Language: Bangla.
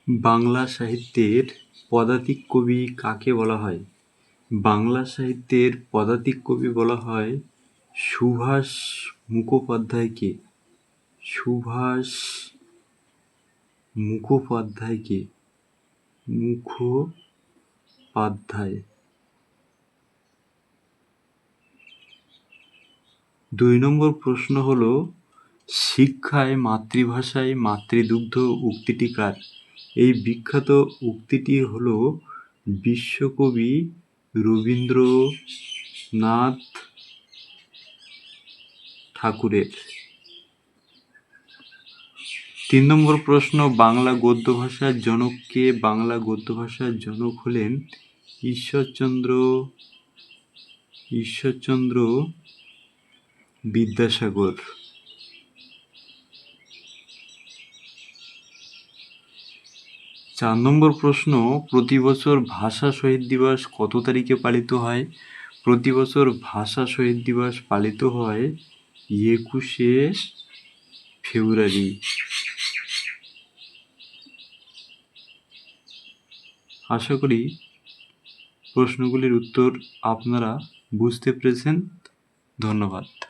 বাংলা সাহিত্যের পদাতিক কবি কাকে বলা হয়? বাংলা সাহিত্যের পদাতিক কবি বলা হয় সুভাষ মুখোপাধ্যায়কে। সুভাষ মুখোপাধ্যায়কে মুখোপাধ্যায়। ২ নম্বর প্রশ্ন হলো, শিক্ষায় মাতৃভাষায় মাতৃদুগ্ধ উক্তিটি কার? এই বিখ্যাত উক্তিটি হলো বিশ্বকবি রবীন্দ্রনাথ ঠাকুরের। ৩ নম্বর প্রশ্ন, বাংলা গদ্য ভাষার জনক কে? বাংলা গদ্য ভাষার জনক হলেন ঈশ্বরচন্দ্র বিদ্যাসাগর। ৪ নম্বর প্রশ্ন, প্রতি বছর ভাষা শহীদ দিবস কত তারিখে পালিত হয়? প্রতি বছর ভাষা শহীদ দিবস পালিত হয় ২১শে ফেব্রুয়ারি। আশা করি প্রশ্নগুলির উত্তর আপনারা বুঝতে পেরেছেন। ধন্যবাদ।